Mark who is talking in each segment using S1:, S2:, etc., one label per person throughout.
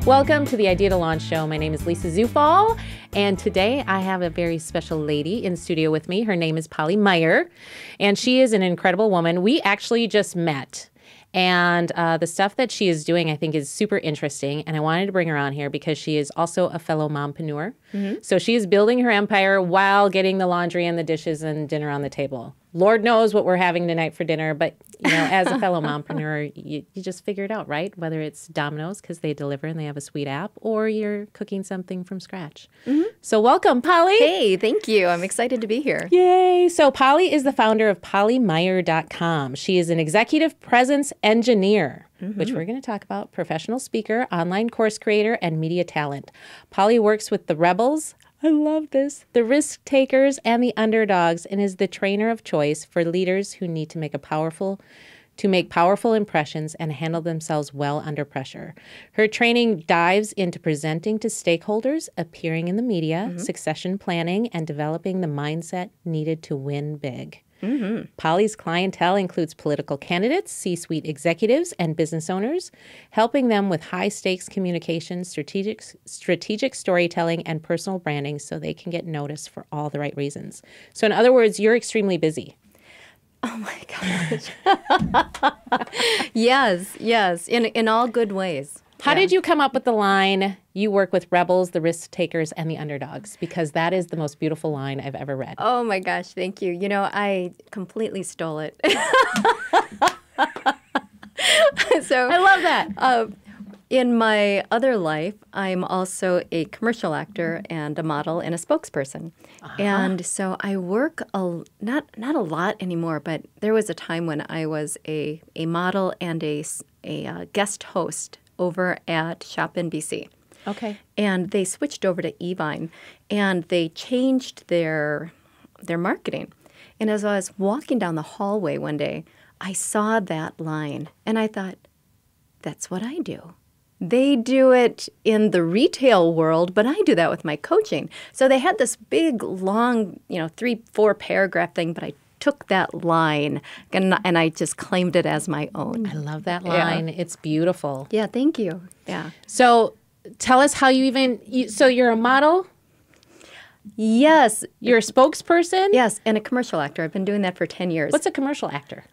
S1: Welcome to the Idea to Launch Show. My name is Lisa Zufall, and today I have a very special lady in studio with me. Her name is Meyer, and she is an incredible woman. We actually just met, and the stuff that she is doing I think is super interesting, and I wanted to bring her on here because she is also a fellow mompreneur. So she is building her empire while getting the laundry and the dishes and dinner on the table. Lord knows what we're having tonight for dinner, but you know, as a fellow mompreneur, you just figure it out, right? Whether it's Domino's because they deliver and they have a sweet app, or you're cooking something from scratch. So welcome, Polly.
S2: Hey, thank you. I'm excited to be here.
S1: Yay. So Polly is the founder of PollyMeyer.com. She is an executive presence engineer, which we're going to talk about, professional speaker, online course creator, and media talent. Polly works with the rebels, I love this, the risk takers and the underdogs, and is the trainer of choice for leaders who need to make powerful impressions and handle themselves well under pressure. Her training dives into presenting to stakeholders, appearing in the media, succession planning, and developing the mindset needed to win big. Polly's clientele includes political candidates, C-suite executives, and business owners, helping them with high-stakes communication, strategic storytelling, and personal branding so they can get noticed for all the right reasons. So in other words, you're extremely busy.
S2: Oh my gosh. Yes, in all good ways.
S1: How did you come up with the line, you work with rebels, the risk takers, and the underdogs? Because that is the most beautiful line I've ever read.
S2: Oh my gosh, thank you. You know, I completely stole it. So
S1: I love that.
S2: In my other life, I'm also a commercial actor and a model and a spokesperson. And so I work not a lot anymore, but there was a time when I was a model and a guest host over at Shop NBC.
S1: Okay.
S2: And they switched over to Evine, and they changed their marketing. And as I was walking down the hallway one day, I saw that line, and I thought, that's what I do. They do it in the retail world, but I do that with my coaching. So they had this big, long, 3-4 paragraph thing, but I took that line and I just claimed it as my own.
S1: I love that line. Yeah. It's beautiful.
S2: Yeah, thank you. Yeah.
S1: So tell us how so you're a model?
S2: Yes.
S1: You're a spokesperson?
S2: Yes, and a commercial actor. I've been doing that for 10 years.
S1: What's a commercial actor?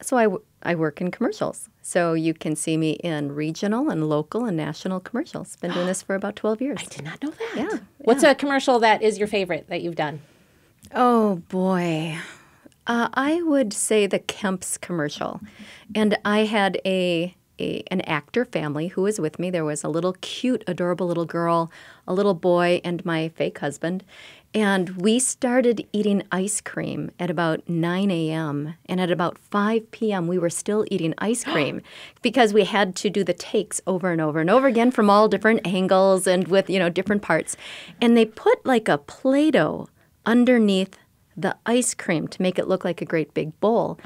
S2: So I work in commercials. So you can see me in regional and local and national commercials. Been doing this for about 12 years.
S1: I did not know that.
S2: Yeah.
S1: What's a commercial that is your favorite that you've done?
S2: Oh, boy. I would say the Kemp's commercial. And I had an actor family who was with me. There was a little cute, adorable little girl, a little boy, and my fake husband. And we started eating ice cream at about 9 a.m. And at about 5 p.m., we were still eating ice cream because we had to do the takes over and over and over again from all different angles and with, different parts. And they put like a Play-Doh underneath the ice cream to make it look like a great big bowl.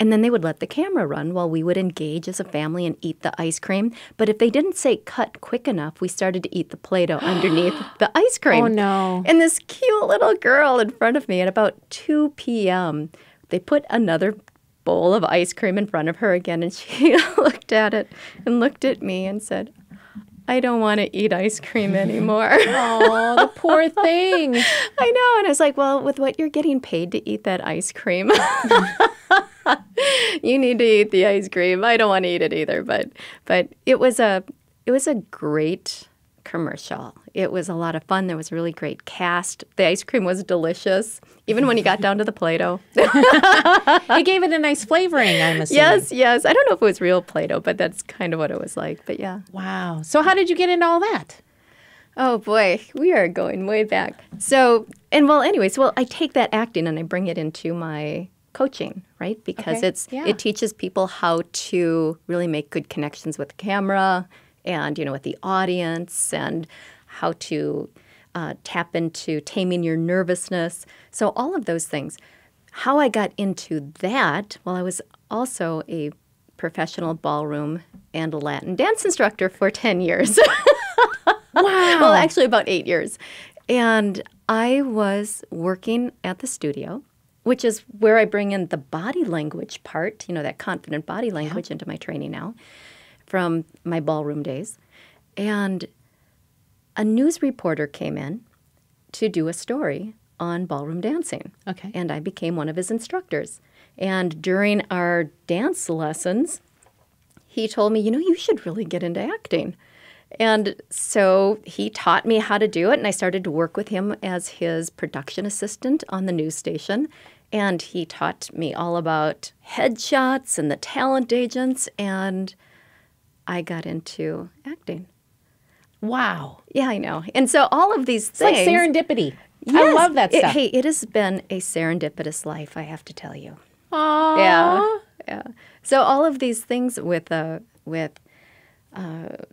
S2: And then they would let the camera run while we would engage as a family and eat the ice cream. But if they didn't say cut quick enough, we started to eat the Play-Doh underneath the ice cream.
S1: Oh, no.
S2: And this cute little girl in front of me at about 2 p.m., they put another bowl of ice cream in front of her again, and she looked at it and looked at me and said, I don't want to eat ice cream anymore.
S1: Oh, the poor thing.
S2: I know. And I was like, well, with what you're getting paid to eat that ice cream, you need to eat the ice cream. I don't want to eat it either. But it was a great commercial. It was a lot of fun. There was a really great cast. The ice cream was delicious, even when you got down to the Play-Doh.
S1: It gave it a nice flavoring, I'm assuming.
S2: Yes. I don't know if it was real Play-Doh, but that's kind of what it was like. But yeah.
S1: Wow. So how did you get into all that?
S2: Oh, boy. We are going way back. So, I take that acting and I bring it into my coaching, right? Because it teaches people how to really make good connections with the camera and, with the audience, and how to tap into taming your nervousness. So all of those things. How I got into that, well, I was also a professional ballroom and Latin dance instructor for 10 years.
S1: Wow.
S2: Well, actually about 8 years. And I was working at the studio, which is where I bring in the body language part, that confident body language into my training now from my ballroom days. And a news reporter came in to do a story on ballroom dancing.
S1: Okay.
S2: And I became one of his instructors. And during our dance lessons, he told me, you should really get into acting. And so he taught me how to do it, and I started to work with him as his production assistant on the news station. And he taught me all about headshots and the talent agents, and I got into acting.
S1: Wow.
S2: Yeah, I know. And so all of these
S1: It's
S2: things.
S1: like serendipity. I
S2: Yes,
S1: love that stuff.
S2: Hey, it has been a serendipitous life, I have to tell you.
S1: Aww.
S2: Yeah. So all of these things with the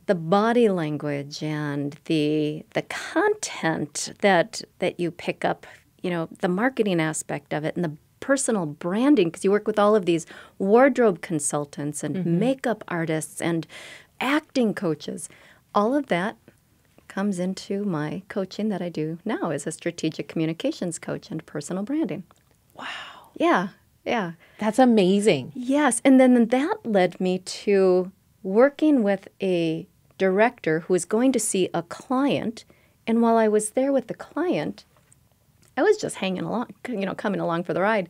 S2: body language and the content that you pick up, the marketing aspect of it and the personal branding, because you work with all of these wardrobe consultants and makeup artists and acting coaches. All of that comes into my coaching that I do now as a strategic communications coach and personal branding.
S1: Wow.
S2: Yeah.
S1: That's amazing.
S2: Yes, and then that led me to working with a director who was going to see a client, and while I was there with the client, I was just hanging along, coming along for the ride.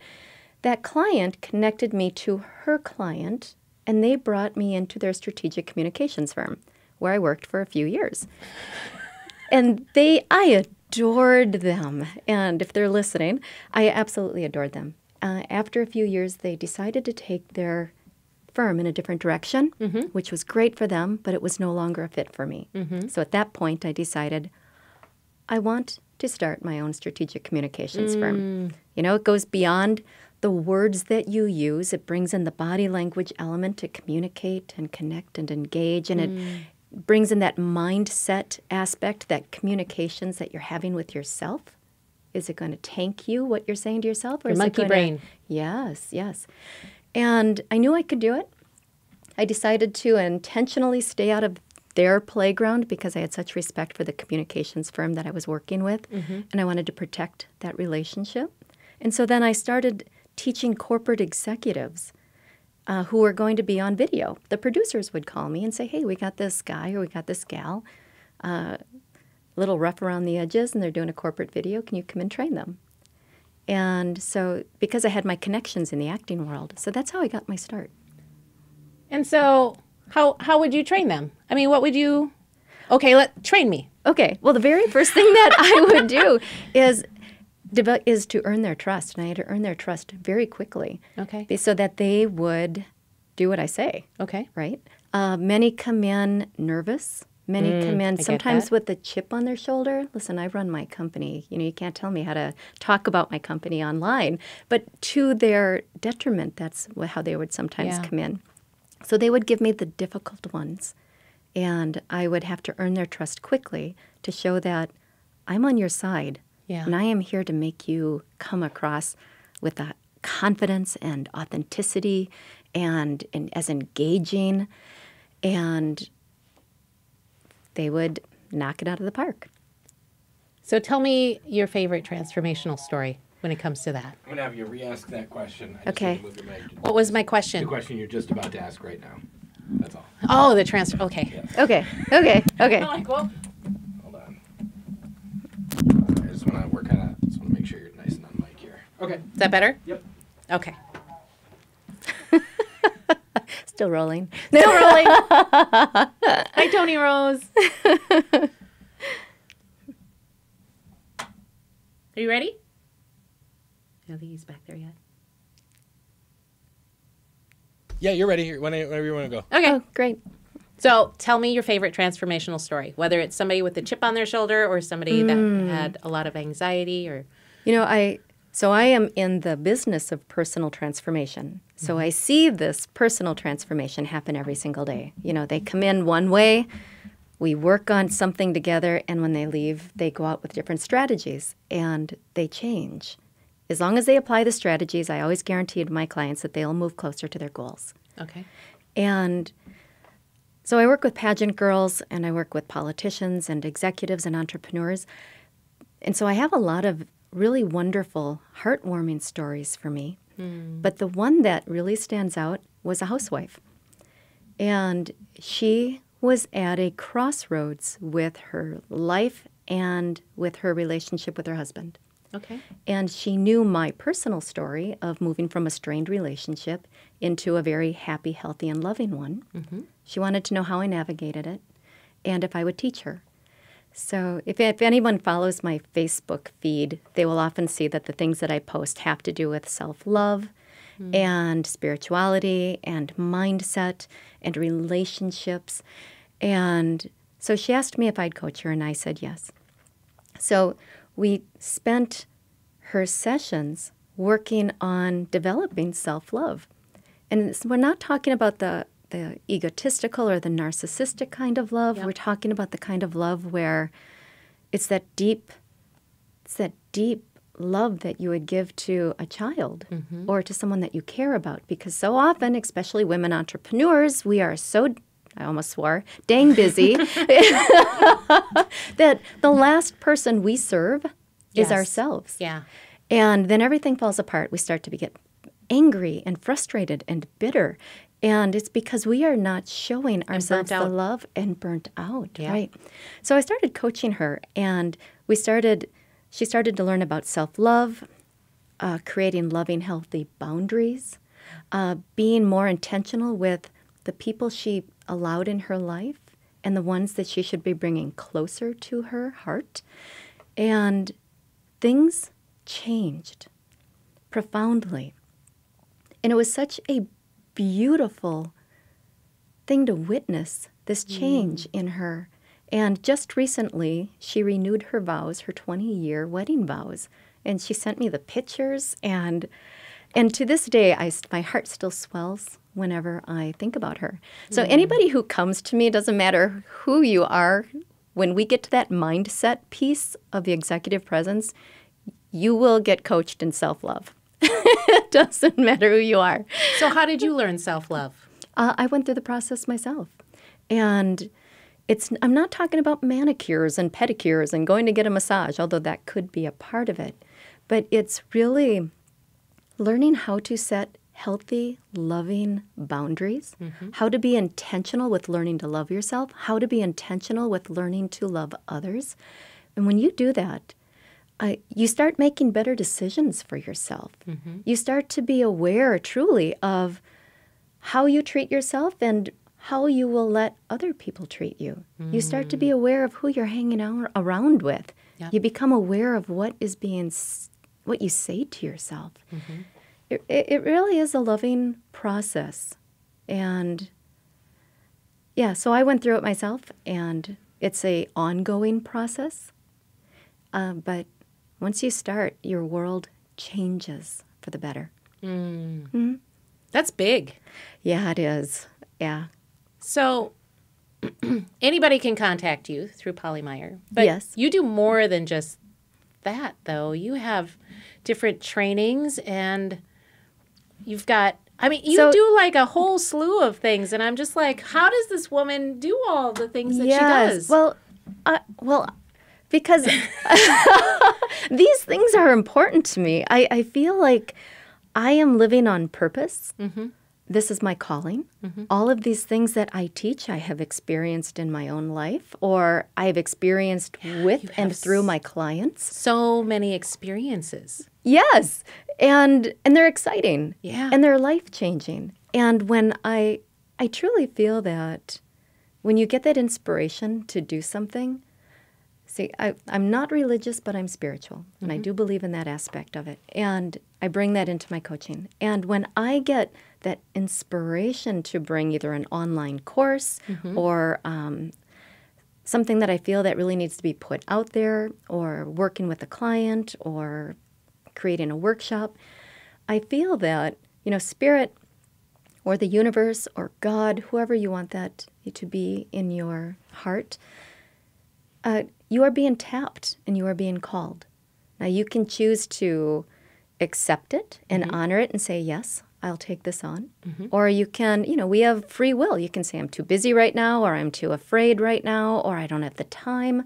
S2: That client connected me to her client, and they brought me into their strategic communications firm, where I worked for a few years. And I adored them, and if they're listening, I absolutely adored them. After a few years, they decided to take their firm in a different direction, which was great for them, but it was no longer a fit for me. So at that point, I decided I want to start my own strategic communications firm. It goes beyond the words that you use. It brings in the body language element to communicate and connect and engage, and it brings in that mindset aspect, that communications that you're having with yourself. Is it going to tank you, what you're saying to yourself? Or
S1: Your
S2: is
S1: monkey
S2: it going
S1: brain.
S2: Yes. And I knew I could do it. I decided to intentionally stay out of their playground because I had such respect for the communications firm that I was working with, and I wanted to protect that relationship. And so then I started teaching corporate executives who were going to be on video. The producers would call me and say, hey, we got this guy or we got this gal, little rough around the edges, and they're doing a corporate video. Can you come and train them? And so because I had my connections in the acting world, so that's how I got my start.
S1: And so how would you train them? I mean, what would you... Okay, train me.
S2: Okay. Well, the very first thing that I would do is to earn their trust. And I had to earn their trust very quickly.
S1: Okay.
S2: So that they would do what I say.
S1: Okay.
S2: Right? Many come in nervous. Many come in sometimes with a chip on their shoulder. Listen, I run my company. You can't tell me how to talk about my company online. But to their detriment, that's how they would sometimes come in. So they would give me the difficult ones. And I would have to earn their trust quickly to show that I'm on your side.
S1: Yeah.
S2: And I am here to make you come across with that confidence and authenticity and as engaging. And they would knock it out of the park.
S1: So tell me your favorite transformational story when it comes to that.
S3: I'm going to have you re-ask that question. I just
S2: Okay.
S3: need to move your mic.
S1: What was my question?
S3: The question you're just about to ask right now. That's all.
S1: Oh, the transfer. Okay.
S2: Okay.
S1: I'm like, well,
S3: Hold on. I just want to make sure you're nice and on mic here. Okay.
S1: is that better?
S3: Yep.
S1: Okay.
S2: Still rolling.
S1: Still rolling. Hi, Tony Rose. Are you ready? I don't think he's back there yet.
S3: Yeah, you're ready. Whenever you want to go.
S1: Okay.
S2: Oh, great.
S1: So tell me your favorite transformational story, whether it's somebody with a chip on their shoulder or somebody that had a lot of anxiety or...
S2: I am in the business of personal transformation. So I see this personal transformation happen every single day. They come in one way, we work on something together, and when they leave, they go out with different strategies, and they change. As long as they apply the strategies, I always guarantee to my clients that they'll move closer to their goals.
S1: Okay.
S2: And so I work with pageant girls, and I work with politicians and executives and entrepreneurs. And so I have a lot of really wonderful, heartwarming stories for me. But the one that really stands out was a housewife. And she was at a crossroads with her life and with her relationship with her husband.
S1: Okay.
S2: And she knew my personal story of moving from a strained relationship into a very happy, healthy, and loving one.
S1: Mm-hmm.
S2: She wanted to know how I navigated it and if I would teach her. So if anyone follows my Facebook feed, they will often see that the things that I post have to do with self-love and spirituality and mindset and relationships. And so she asked me if I'd coach her, and I said yes. So we spent her sessions working on developing self-love. And we're not talking about the egotistical or the narcissistic kind of love. Yep. We're talking about the kind of love where it's that deep love that you would give to a child or to someone that you care about. Because so often, especially women entrepreneurs, we are so, I almost swore, dang busy, that the last person we serve is ourselves.
S1: Yeah.
S2: And then everything falls apart. We start to get angry and frustrated and bitter. And it's because we are not showing ourselves the love and burnt out, right? So I started coaching her, and she started to learn about self-love, creating loving, healthy boundaries, being more intentional with the people she allowed in her life and the ones that she should be bringing closer to her heart. And things changed profoundly. And it was such a beautiful thing to witness, this change in her. And just recently, she renewed her vows, her 20-year wedding vows. And she sent me the pictures. And to this day, my heart still swells whenever I think about her. So anybody who comes to me, it doesn't matter who you are, when we get to that mindset piece of the executive presence, you will get coached in self-love. It doesn't matter who you are.
S1: So how did you learn self-love?
S2: I went through the process myself. And I'm not talking about manicures and pedicures and going to get a massage, although that could be a part of it. But it's really learning how to set healthy, loving boundaries, how to be intentional with learning to love yourself, how to be intentional with learning to love others. And when you do that, you start making better decisions for yourself. You start to be aware truly of how you treat yourself and how you will let other people treat you. You start to be aware of who you're hanging around with. Yep. You become aware of what you say to yourself. It really is a loving process. And yeah, so I went through it myself, and it's an ongoing process. But once you start, your world changes for the better.
S1: That's big.
S2: Yeah, it is. Yeah.
S1: So anybody can contact you through Polly Meyer. But
S2: yes.
S1: You do more than just that, though. You have different trainings, and you've got, you do like a whole slew of things. And I'm just like, how does this woman do all the things that she does?
S2: Well, because these things are important to me. I feel like I am living on purpose. This is my calling. All of these things that I teach, I have experienced in my own life, or I have experienced with and through my clients.
S1: So many experiences.
S2: Yes, and they're exciting.
S1: Yeah.
S2: And they're life-changing. And when I truly feel that when you get that inspiration to do something, see, I'm not religious, but I'm spiritual, and I do believe in that aspect of it. And I bring that into my coaching. And when I get that inspiration to bring either an online course or something that I feel that really needs to be put out there, or working with a client, or creating a workshop, I feel that, Spirit or the universe or God, whoever you want that to be in your heart, you are being tapped and you are being called. Now, you can choose to accept it and honor it and say, yes, I'll take this on. Or you can, we have free will. You can say, I'm too busy right now, or I'm too afraid right now, or I don't have the time.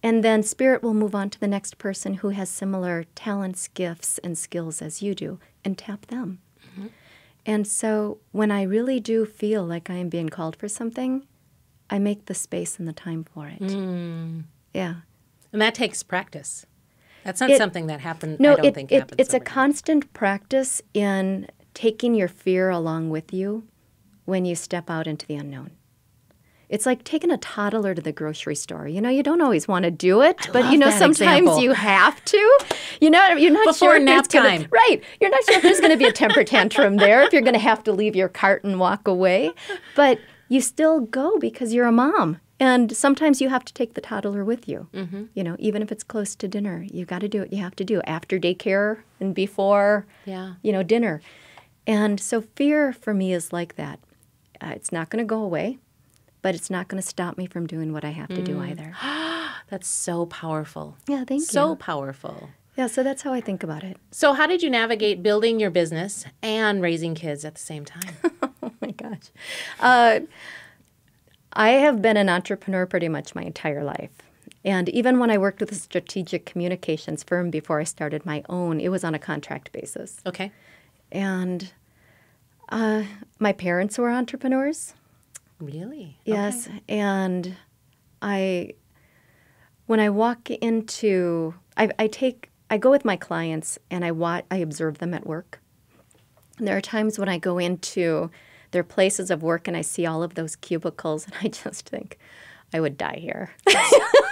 S2: And then Spirit will move on to the next person who has similar talents, gifts, and skills as you do, and tap them. And so when I really do feel like I am being called for something, I make the space and the time for it. Yeah.
S1: And that takes practice. That's not something that happened,
S2: No,
S1: I don't think happens
S2: it's a
S1: overnight.
S2: constant practice in taking your fear along with you when you step out into the unknown. It's like taking a toddler to the grocery store. You know, you don't always want to do it, but
S1: love
S2: you know,
S1: that
S2: sometimes
S1: example.
S2: you have to. You're not
S1: Before
S2: sure if
S1: nap
S2: there's gonna,
S1: time.
S2: right. You're not sure if there's going to be a temper tantrum there, if you're going to have to leave your cart and walk away. But you still go because you're a mom. And sometimes you have to take the toddler with you. You know, even if it's close to dinner, you got to do what you have to do after daycare and before, you know, dinner. And so fear for me is like that. It's not going to go away, but it's not going to stop me from doing what I have to do either.
S1: That's so powerful.
S2: Yeah, thank you.
S1: So powerful.
S2: Yeah, so that's how I think about it.
S1: So how did you navigate building your business and raising kids at the same time?
S2: Oh my gosh. I have been an entrepreneur pretty much my entire life. And even when I worked with a strategic communications firm before I started my own, it was on a contract basis.
S1: Okay.
S2: And my parents were entrepreneurs.
S1: Really?
S2: Yes.
S1: Okay.
S2: And when I walk into, I go with my clients and I observe them at work. And there are times when I go into their places of work and I see all of those cubicles and I just think, I would die here.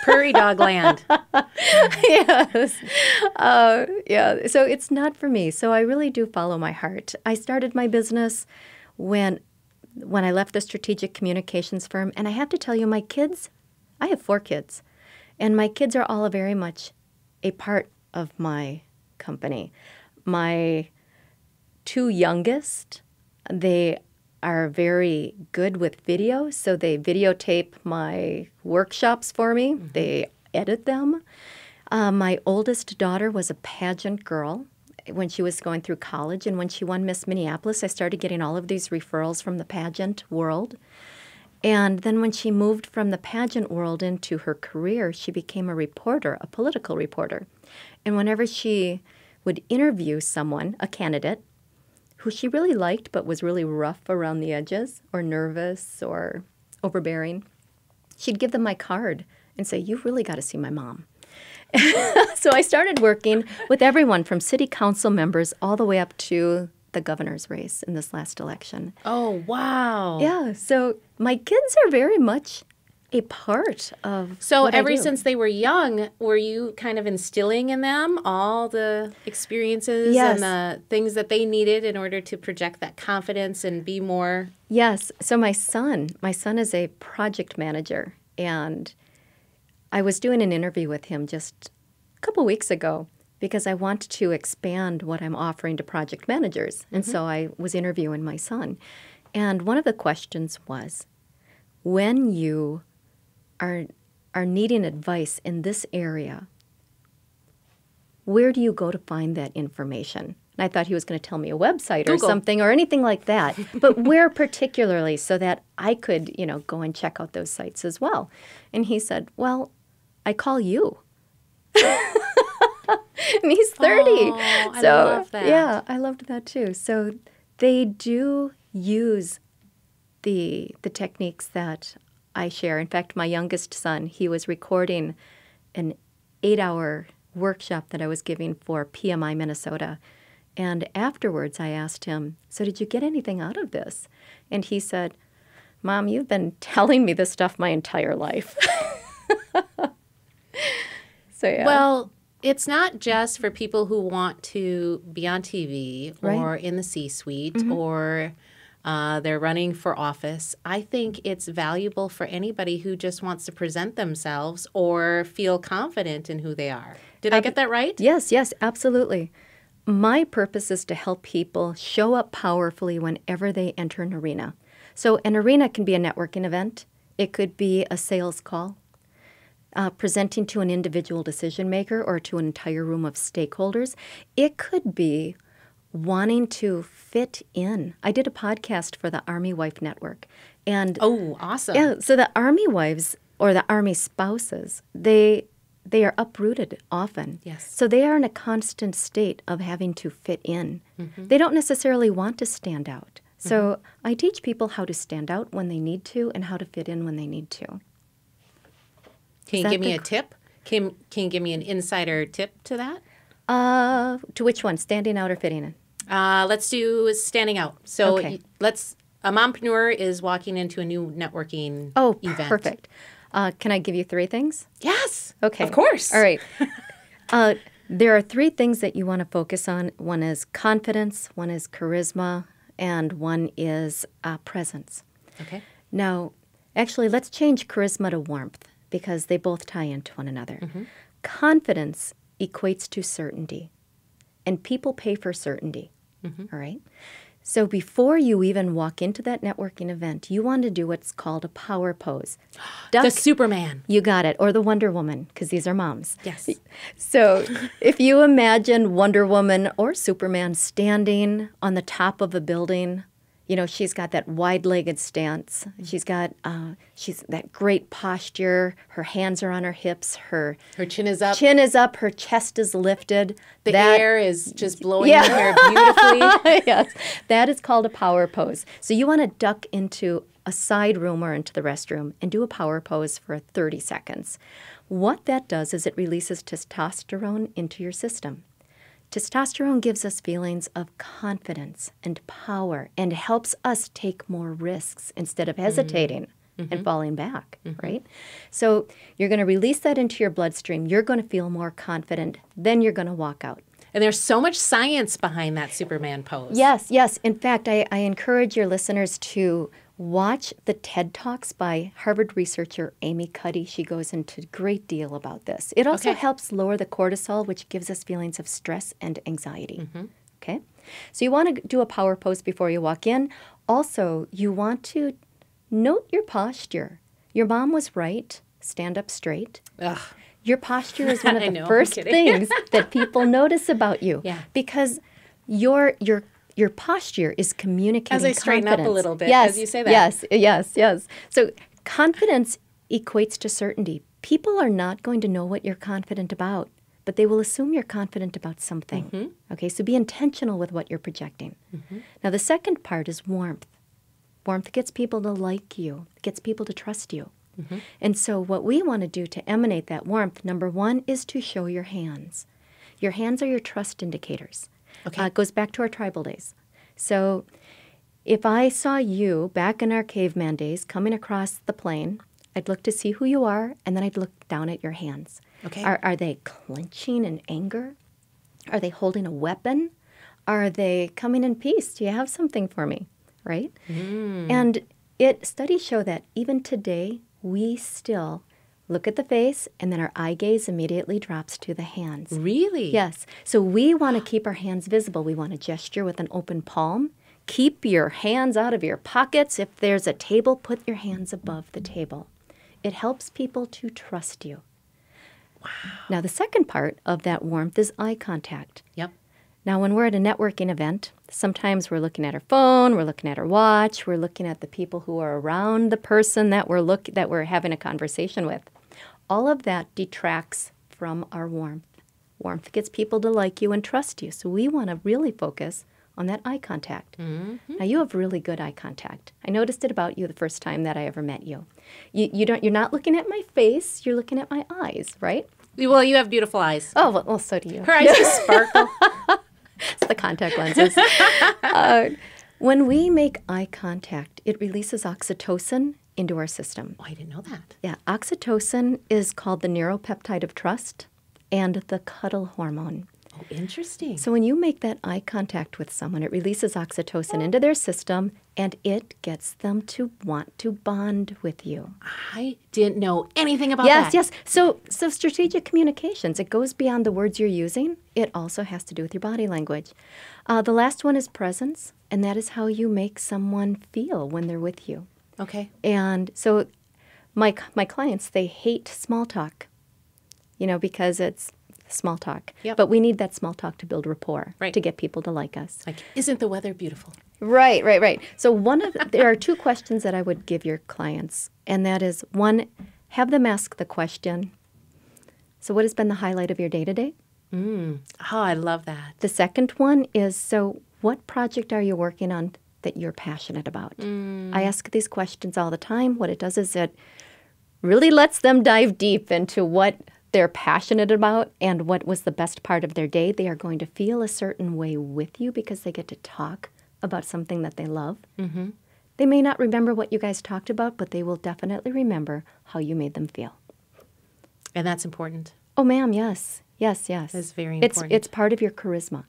S1: Prairie dog land.
S2: Yes. Yeah. So it's not for me. So I really do follow my heart. I started my business when I left the strategic communications firm. And I have to tell you, my kids, I have 4 kids. And my kids are all very much a part of my company. My 2 youngest, they are very good with video, so they videotape my workshops for me. They edit them. My oldest daughter was a pageant girl when she was going through college, and when she won Miss Minneapolis, I started getting all of these referrals from the pageant world. And then when she moved from the pageant world into her career, she became a reporter, a political reporter. And whenever she would interview someone, a candidate, who she really liked but was really rough around the edges or nervous or overbearing, she'd give them my card and say, "You've really got to see my mom." So I started working with everyone from city council members all the way up to the governor's race in this last election.
S1: Oh, wow.
S2: Yeah, so my kids are very much a part of
S1: So
S2: what I
S1: ever
S2: do.
S1: since they were young, were you kind of instilling in them all the experiences
S2: Yes.
S1: and the things that they needed in order to project that confidence and be more?
S2: Yes. So my son is a project manager, and I was doing an interview with him just a couple weeks ago because I want to expand what I'm offering to project managers. And so I was interviewing my son. And one of the questions was, when you are needing advice in this area, where do you go to find that information? And I thought he was going to tell me a website or
S1: Google.
S2: something or anything like that. But where particularly, so that I could, go and check out those sites as well. And he said, "Well, I call you." And he's 30.
S1: Oh, I love that.
S2: Yeah, I loved that too. So they do use the techniques that I share. In fact, my youngest son, he was recording an 8-hour workshop that I was giving for PMI Minnesota. And afterwards I asked him, "So did you get anything out of this?" And he said, "Mom, you've been telling me this stuff my entire life." So yeah.
S1: Well, it's not just for people who want to be on TV or
S2: Right.
S1: in the C-suite or they're running for office. I think it's valuable for anybody who just wants to present themselves or feel confident in who they are. Did I get that right?
S2: Yes, absolutely. My purpose is to help people show up powerfully whenever they enter an arena. So an arena can be a networking event. It could be a sales call, presenting to an individual decision maker or to an entire room of stakeholders. It could be wanting to fit in. I did a podcast for the Army Wife Network. And
S1: Oh, awesome.
S2: yeah, so the Army wives or the Army spouses, they are uprooted often.
S1: Yes.
S2: So they are in a constant state of having to fit in. They don't necessarily want to stand out. So I teach people how to stand out when they need to and how to fit in when they need to.
S1: Can you give me a tip? Can you give me an insider tip to that?
S2: To which one? Standing out or fitting in?
S1: Let's do standing out. So
S2: Okay.
S1: a mompreneur is walking into a new networking event.
S2: Perfect. Can I give you 3 things?
S1: Yes.
S2: Okay.
S1: Of course.
S2: All right. There are 3 things that you want to focus on. One is confidence, one is charisma, and one is presence.
S1: Okay.
S2: Now, actually, let's change charisma to warmth because they both tie into one another. Confidence equates to certainty, and people pay for certainty. All right? So before you even walk into that networking event, you want to do what's called a power pose.
S1: The Superman.
S2: You got it. Or the Wonder Woman, because these are moms.
S1: Yes.
S2: So if you imagine Wonder Woman or Superman standing on the top of a building, you know, she's got that wide-legged stance. She's got she's that great posture. Her hands are on her hips. Her
S1: chin is up.
S2: Chin is up. Her chest is lifted.
S1: The air is just blowing her hair beautifully.
S2: Yes. That is called a power pose. So you want to duck into a side room or into the restroom and do a power pose for 30 seconds. What that does is it releases testosterone into your system. Testosterone gives us feelings of confidence and power and helps us take more risks instead of hesitating and falling back, right? So you're going to release that into your bloodstream. You're going to feel more confident. Then you're going to walk out.
S1: And there's so much science behind that Superman pose.
S2: Yes, yes. In fact, I encourage your listeners to watch the TED Talks by Harvard researcher Amy Cuddy. She goes into a great deal about this. It also helps lower the cortisol, which gives us feelings of stress and anxiety. Okay? So you want to do a power pose before you walk in. Also, you want to note your posture. Your mom was right. Stand up straight.
S1: Ugh.
S2: Your posture is one of
S1: I
S2: the
S1: know, I'm
S2: first
S1: kidding.
S2: things that people notice about you.
S1: Yeah.
S2: Because your posture is communicating
S1: As I straighten
S2: confidence.
S1: up a little bit,
S2: Yes,
S1: as you say that.
S2: Yes. So confidence equates to certainty. People are not going to know what you're confident about, but they will assume you're confident about something. Okay, so be intentional with what you're projecting. Now, the second part is warmth. Warmth gets people to like you, gets people to trust you. And so what we want to do to emanate that warmth, number 1, is to show your hands. Your hands are your trust indicators.
S1: Okay.
S2: It goes back to our tribal days. So if I saw you back in our caveman days coming across the plain, I'd look to see who you are, and then I'd look down at your hands.
S1: Okay.
S2: Are they clenching in anger? Are they holding a weapon? Are they coming in peace? Do you have something for me? Right? And studies show that even today, we still look at the face, and then our eye gaze immediately drops to the hands.
S1: Really?
S2: Yes. So we want to keep our hands visible. We want to gesture with an open palm. Keep your hands out of your pockets. If there's a table, put your hands above the table. It helps people to trust you. Wow. Now, the second part of that warmth is eye contact.
S1: Yep.
S2: Now, when we're at a networking event, sometimes we're looking at our phone, we're looking at our watch, we're looking at the people who are around the person that we're having a conversation with. All of that detracts from our warmth. Warmth gets people to like you and trust you. So we want to really focus on that eye contact. Now, you have really good eye contact. I noticed it about you the first time that I ever met you. You're not looking at my face, you're looking at my eyes, right?
S1: Well, you have beautiful eyes.
S2: Oh, well, so do you.
S1: Her eyes just sparkle.
S2: It's the contact lenses. When we make eye contact, it releases oxytocin into our system.
S1: Oh, I didn't know that.
S2: Yeah, oxytocin is called the neuropeptide of trust and the cuddle hormone.
S1: Oh, interesting.
S2: So when you make that eye contact with someone, it releases oxytocin into their system, and it gets them to want to bond with you.
S1: I didn't know anything about that.
S2: Yes. So strategic communications, it goes beyond the words you're using. It also has to do with your body language. The last one is presence, and that is how you make someone feel when they're with you.
S1: Okay.
S2: And so my clients, they hate small talk, because it's small talk.
S1: Yep.
S2: But we need that small talk to build rapport,
S1: Right.
S2: to get people to like us.
S1: Like, isn't the weather beautiful?
S2: Right. So there are 2 questions that I would give your clients, and that is, 1, have them ask the question, so what has been the highlight of your day today?
S1: Oh, I love that.
S2: The second one is, so what project are you working on that you're passionate about? I ask these questions all the time. What it does is it really lets them dive deep into what they're passionate about and what was the best part of their day. They are going to feel a certain way with you because they get to talk about something that they love. They may not remember what you guys talked about, but they will definitely remember how you made them feel.
S1: And that's important.
S2: Oh, ma'am, yes. Yes, yes.
S1: That's very important.
S2: It's part of your charisma.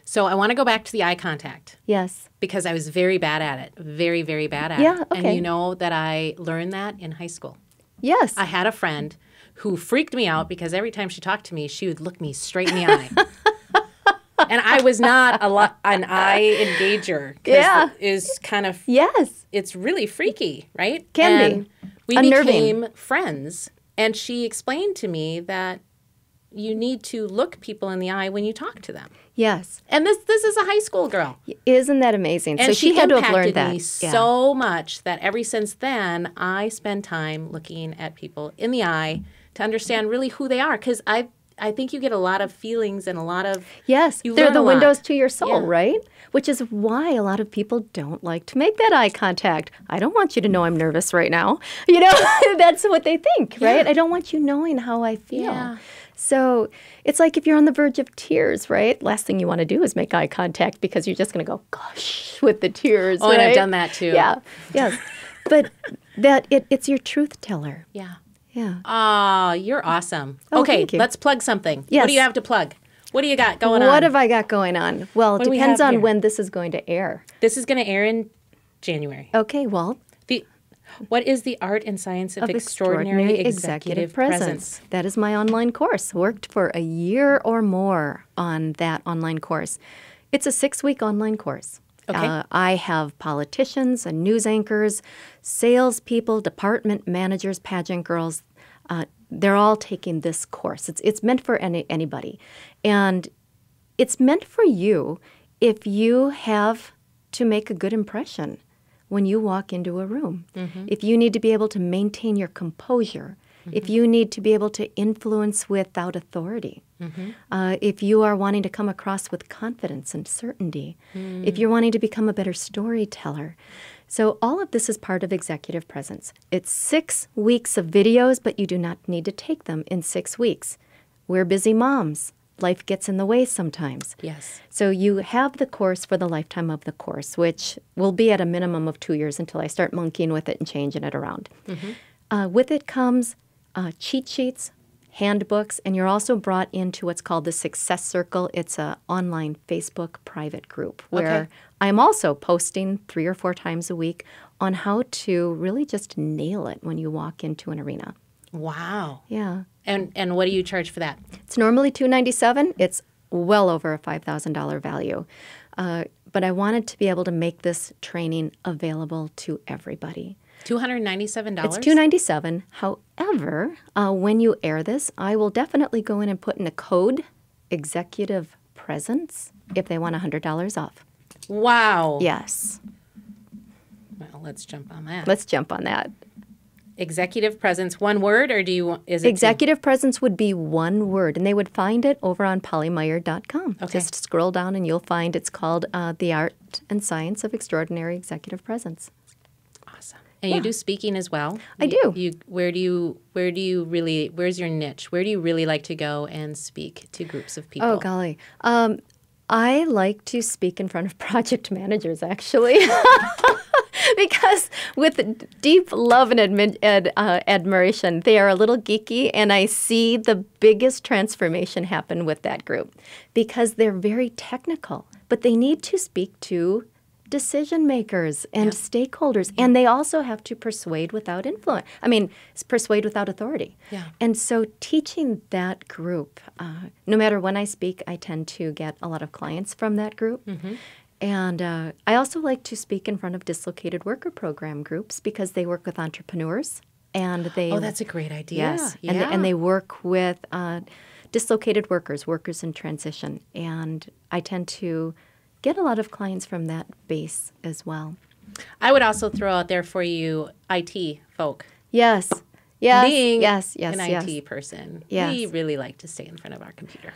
S1: So I want to go back to the eye contact.
S2: Yes.
S1: Because I was very bad at it. Very, very bad at it.
S2: Yeah, okay.
S1: And you know that I learned that in high school.
S2: Yes.
S1: I had a friend who freaked me out because every time she talked to me, she would look me straight in the eye. And I was not an eye engager.
S2: Yeah.
S1: Is kind of,
S2: Yes.
S1: it's really freaky, right?
S2: Can be.
S1: We
S2: Unnerving.
S1: became friends. And she explained to me that you need to look people in the eye when you talk to them.
S2: Yes.
S1: And this is a high school girl.
S2: Isn't that amazing?
S1: And
S2: so she had to have learned
S1: impacted
S2: that.
S1: me so much that ever since then, I spend time looking at people in the eye to understand really who they are. Because I think you get a lot of feelings and a lot of...
S2: Yes,
S1: you
S2: they're
S1: learn
S2: the
S1: a lot.
S2: windows to your soul,
S1: Yeah.
S2: right? Which is why a lot of people don't like to make that eye contact. I don't want you to know I'm nervous right now. You know, that's what they think, right? I don't want you knowing how I feel.
S1: Yeah.
S2: So it's like if you're on the verge of tears, right? Last thing you want to do is make eye contact because you're just going to go, gosh, with the tears,
S1: Oh,
S2: right?
S1: and I've done that too.
S2: Yeah, yes. But it's your truth teller.
S1: Yeah.
S2: Yeah.
S1: Ah, you're awesome.
S2: Oh,
S1: okay,
S2: thank you.
S1: let's plug something.
S2: Yes.
S1: What do you have to plug? What do you got going on?
S2: What have I got going on? Well, it
S1: What do we
S2: depends
S1: have
S2: on
S1: here?
S2: when this is going to air.
S1: This is going to air in January.
S2: Okay, well,
S1: What is the art and science of extraordinary executive presence?
S2: That is my online course. Worked for a year or more on that online course. It's a 6-week online course.
S1: Okay.
S2: I have politicians and news anchors, salespeople, department managers, pageant girls. They're all taking this course. It's meant for anybody. And it's meant for you if you have to make a good impression when you walk into a room. If you need to be able to maintain your composure, if you need to be able to influence without authority, if you are wanting to come across with confidence and certainty, if you're wanting to become a better storyteller. So all of this is part of executive presence. It's 6 weeks of videos, but you do not need to take them in 6 weeks. We're busy moms. Life gets in the way sometimes.
S1: Yes.
S2: So you have the course for the lifetime of the course, which will be at a minimum of 2 years until I start monkeying with it and changing it around. With it comes cheat sheets, handbooks, and you're also brought into what's called the Success Circle. It's an online Facebook private group where
S1: Okay.
S2: I'm also posting 3 or 4 times a week on how to really just nail it when you walk into an arena.
S1: Wow.
S2: Yeah.
S1: And what do you charge for that?
S2: It's normally $297. It's well over a $5,000 value. But I wanted to be able to make this training available to everybody.
S1: $297?
S2: It's $297. However, when you air this, I will definitely go in and put in a code, executive presence, if they want $100 off.
S1: Wow.
S2: Yes.
S1: Well, let's jump on that.
S2: Let's jump on that.
S1: Executive presence, one word, or do you want, is it two?
S2: Executive presence would be one word, and they would find it over on polymeyer.com.
S1: Okay.
S2: Just scroll down and you'll find it's called The Art and Science of Extraordinary Executive Presence.
S1: Awesome. And you do speaking as well?
S2: I do.
S1: Where's your niche? Where do you really like to go and speak to groups of people?
S2: Oh, golly. I like to speak in front of project managers, actually. Because with deep love and admiration, they are a little geeky, and I see the biggest transformation happen with that group because they're very technical, but they need to speak to decision makers and stakeholders, and they also have to persuade without influence. Persuade without authority.
S1: Yeah.
S2: And so teaching that group, no matter when I speak, I tend to get a lot of clients from that group. And I also like to speak in front of dislocated worker program groups because they work with entrepreneurs. And they
S1: Oh, that's a great idea.
S2: Yes,
S1: Yeah.
S2: and they work with dislocated workers in transition. And I tend to get a lot of clients from that base as well.
S1: I would also throw out there for you IT folk.
S2: Yes,
S1: Being
S2: yes,
S1: an IT person,
S2: Yes.
S1: we really like to stay in front of our computer.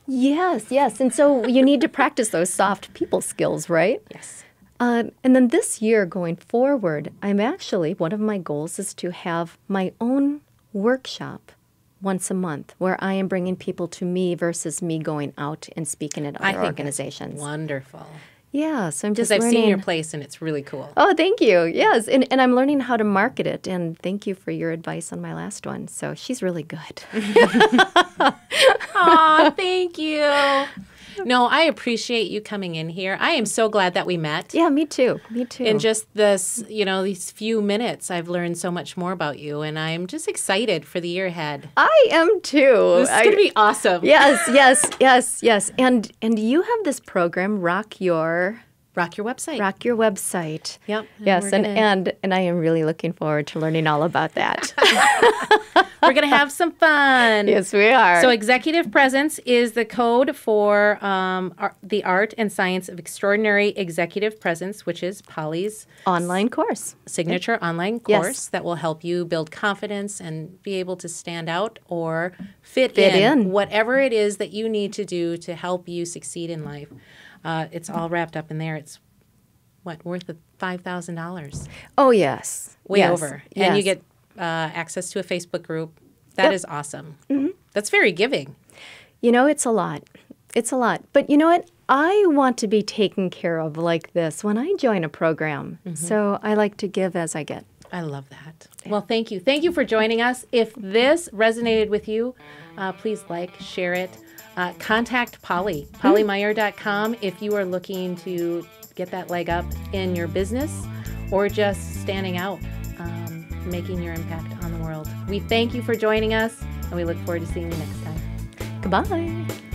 S2: Yes. And so you need to practice those soft people skills, right?
S1: Yes.
S2: And then this year going forward, one of my goals is to have my own workshop once a month where I am bringing people to me versus me going out and speaking at other organizations.
S1: That's wonderful.
S2: Yeah, so I'm just
S1: Because I've
S2: learning.
S1: seen your place and it's really cool.
S2: Oh, thank you. Yes, and I'm learning how to market it. And thank you for your advice on my last one. So she's really good.
S1: Aw, thank you. No, I appreciate you coming in here. I am so glad that we met.
S2: Yeah, me too. Me too.
S1: In just this, these few minutes, I've learned so much more about you, and I'm just excited for the year ahead.
S2: I am too.
S1: This is going to be awesome.
S2: Yes. And you have this program, Rock Your website.
S1: Yep.
S2: Yes, and I am really looking forward to learning all about that.
S1: We're going to have some fun.
S2: Yes, we are.
S1: So Executive Presence is the code for the art and science of extraordinary executive presence, which is Polly's
S2: online course.
S1: Signature online course that will help you build confidence and be able to stand out or fit in whatever it is that you need to do to help you succeed in life. It's all wrapped up in there. It's worth $5,000?
S2: Oh, yes.
S1: Way over. And you get access to a Facebook group. That is awesome. Mm-hmm. That's very giving.
S2: It's a lot. It's a lot. But you know what? I want to be taken care of like this when I join a program. Mm-hmm. So I like to give as I get.
S1: I love that. Well, thank you. Thank you for joining us. If this resonated with you, please share it. Contact Polly, PollyMeyer.com, if you are looking to get that leg up in your business or just standing out, making your impact on the world. We thank you for joining us, and we look forward to seeing you next time.
S2: Goodbye.